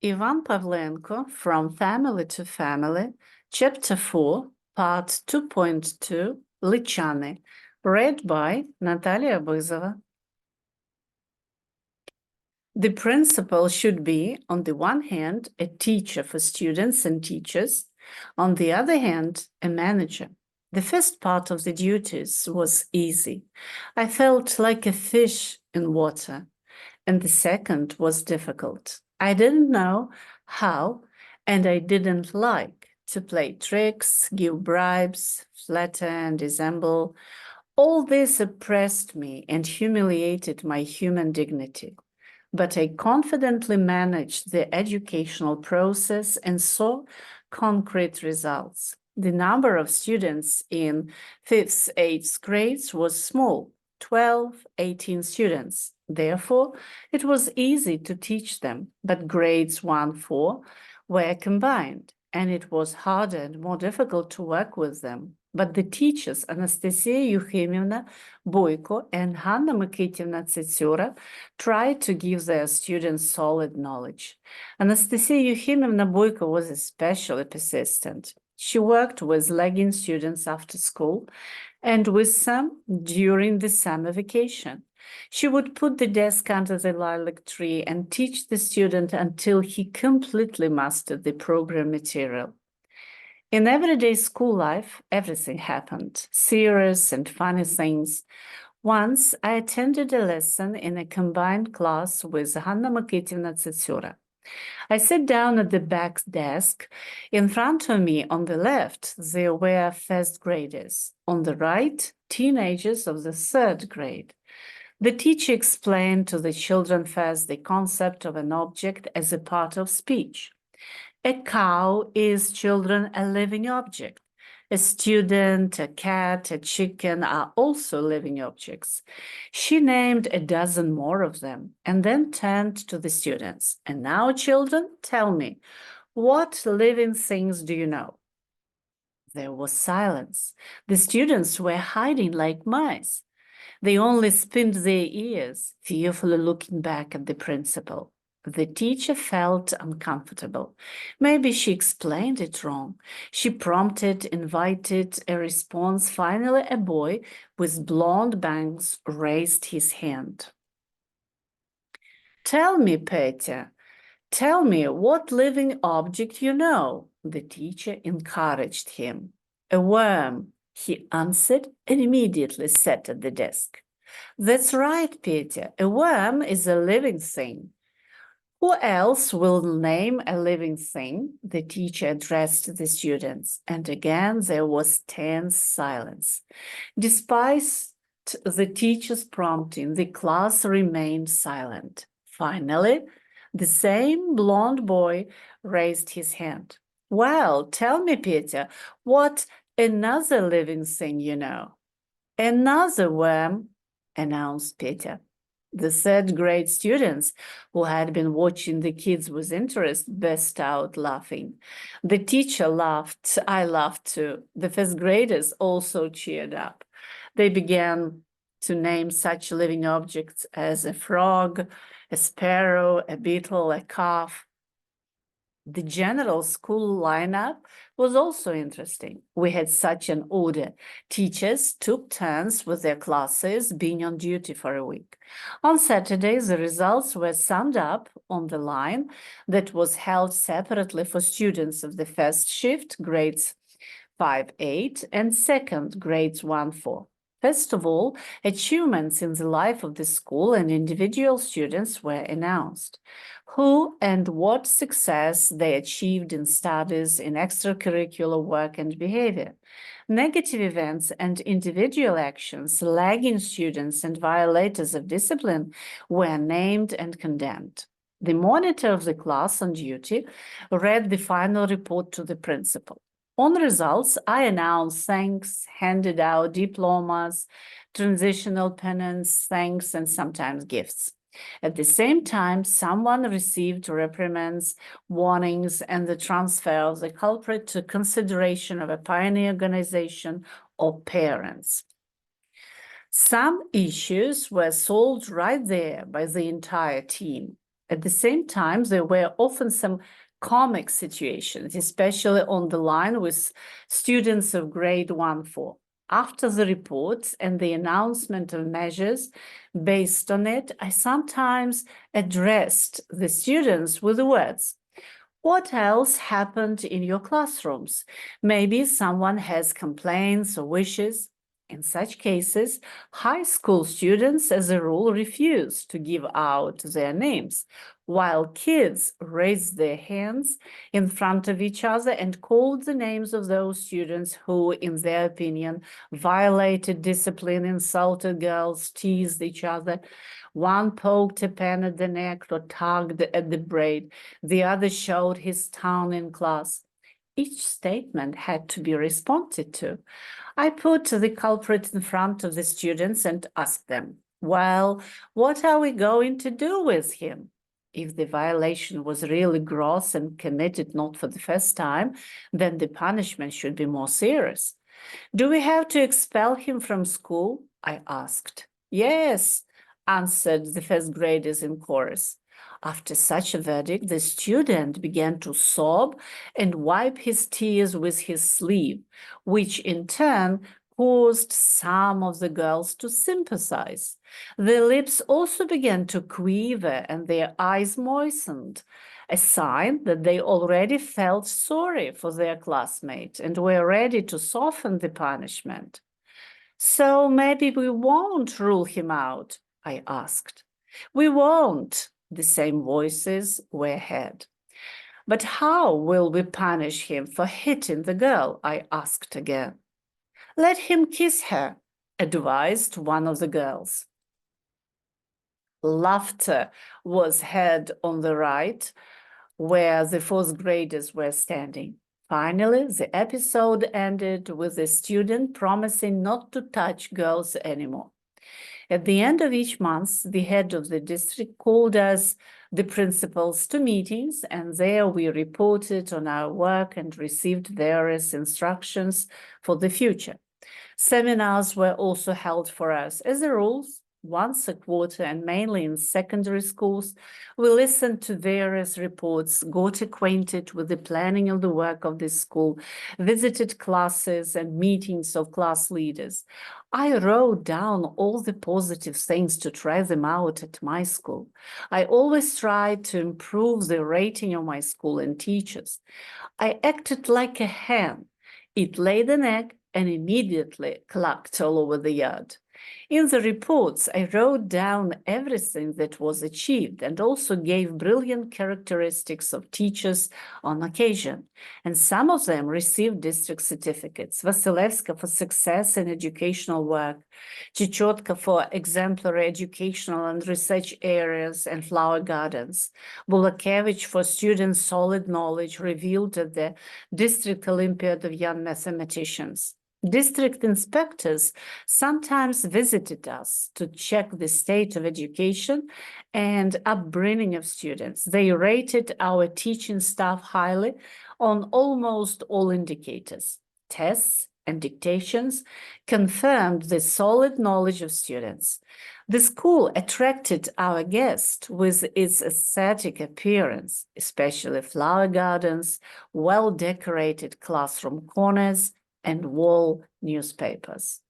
Ivan Pavlenko, From Family to Family, Chapter 4, Part 2.2, Lychany, read by Natalia Buzova. The principal should be, on the one hand, a teacher for students and teachers, on the other hand, a manager. The first part of the duties was easy. I felt like a fish in water, and the second was difficult. I didn't know how, and I didn't like to play tricks, give bribes, flatter and dissemble. All this oppressed me and humiliated my human dignity. But I confidently managed the educational process and saw concrete results. The number of students in 5th, 8th grades was small, 12, 18 students. Therefore, it was easy to teach them, but grades 1, 4 were combined, and it was harder and more difficult to work with them. But the teachers, Anastasia Euphemyevna Boyko and Hanna Mikityevna Tsetsyura, tried to give their students solid knowledge. Anastasia Euphemyevna Boyko was especially persistent. She worked with lagging students after school and with some during the summer vacation. She would put the desk under the lilac tree and teach the student until he completely mastered the program material. In everyday school life, everything happened, serious and funny things. Once, I attended a lesson in a combined class with Hanna Mikityevna Tsetsyura. I sat down at the back desk. In front of me, on the left, there were first graders. On the right, teenagers of the 3rd grade. The teacher explained to the children first the concept of an object as a part of speech. A cow is, children, a living object. A student, a cat, a chicken are also living objects. She named a dozen more of them and then turned to the students. And now, children, tell me, what living things do you know? There was silence. The students were hiding like mice. They only spinned their ears, fearfully looking back at the principal. The teacher felt uncomfortable. Maybe she explained it wrong. She prompted, invited a response. Finally, a boy with blonde bangs raised his hand. Tell me, Petya, tell me what living object you know, the teacher encouraged him. A worm, he answered and immediately sat at the desk. That's right, Petya, a worm is a living thing. Who else will name a living thing? The teacher addressed the students, and again there was tense silence. Despite the teacher's prompting, the class remained silent. Finally, the same blonde boy raised his hand. Well, tell me, Petya, what another living thing you know? Another worm, announced Petya. The 3rd grade students, who had been watching the kids with interest, burst out laughing. The teacher laughed. I laughed too. The 1st graders also cheered up. They began to name such living objects as a frog, a sparrow, a beetle, a calf. The general school lineup was also interesting. We had such an order. Teachers took turns with their classes, being on duty for a week. On Saturdays, the results were summed up on the line that was held separately for students of the first shift, grades 5, 8, and second, grades 1, 4. First of all, achievements in the life of the school and individual students were announced. Who and what success they achieved in studies, in extracurricular work and behavior. Negative events and individual actions, lagging students and violators of discipline were named and condemned. The monitor of the class on duty read the final report to the principal. On results, I announced thanks, handed out diplomas, transitional pennants, thanks, and sometimes gifts. At the same time, someone received reprimands, warnings, and the transfer of the culprit to consideration of a pioneer organization or parents. Some issues were solved right there by the entire team. At the same time, there were often some comic situations, especially on the line with students of grade 1-4. After the reports and the announcement of measures based on it, I sometimes addressed the students with the words, "What else happened in your classrooms? Maybe someone has complaints or wishes." In such cases, high school students, as a rule, refuse to give out their names, while kids raised their hands in front of each other and called the names of those students who, in their opinion, violated discipline, insulted girls, teased each other. One poked a pen at the neck or tugged at the braid. The other showed his tongue in class. Each statement had to be responded to. I put the culprit in front of the students and asked them, "Well, what are we going to do with him?" If the violation was really gross and committed not for the first time, then the punishment should be more serious. "Do we have to expel him from school?" I asked. "Yes," answered the first graders in chorus. After such a verdict, the student began to sob and wipe his tears with his sleeve, which in turn caused some of the girls to sympathize. Their lips also began to quiver and their eyes moistened, a sign that they already felt sorry for their classmate and were ready to soften the punishment. "So maybe we won't rule him out?" I asked. "We won't," the same voices were heard. "But how will we punish him for hitting the girl?" I asked again. "Let him kiss her," advised one of the girls. Laughter was heard on the right, where the fourth graders were standing. Finally, the episode ended with the student promising not to touch girls anymore. At the end of each month, the head of the district called us, the principals, to meetings, and there we reported on our work and received various instructions for the future. Seminars were also held for us. As a rule, once a quarter, and mainly in secondary schools, we listened to various reports, got acquainted with the planning of the work of this school, visited classes and meetings of class leaders. I wrote down all the positive things to try them out at my school. I always tried to improve the rating of my school and teachers. I acted like a hen. It laid an egg and immediately clucked all over the yard. In the reports, I wrote down everything that was achieved and also gave brilliant characteristics of teachers on occasion, and some of them received district certificates. Vasilevska for success in educational work, Chichotka for exemplary educational and research areas and flower gardens, Bulakevich for students' solid knowledge revealed at the District Olympiad of Young Mathematicians. District inspectors sometimes visited us to check the state of education and upbringing of students. They rated our teaching staff highly on almost all indicators. Tests and dictations confirmed the solid knowledge of students. The school attracted our guests with its aesthetic appearance, especially flower gardens, well-decorated classroom corners, and wall newspapers.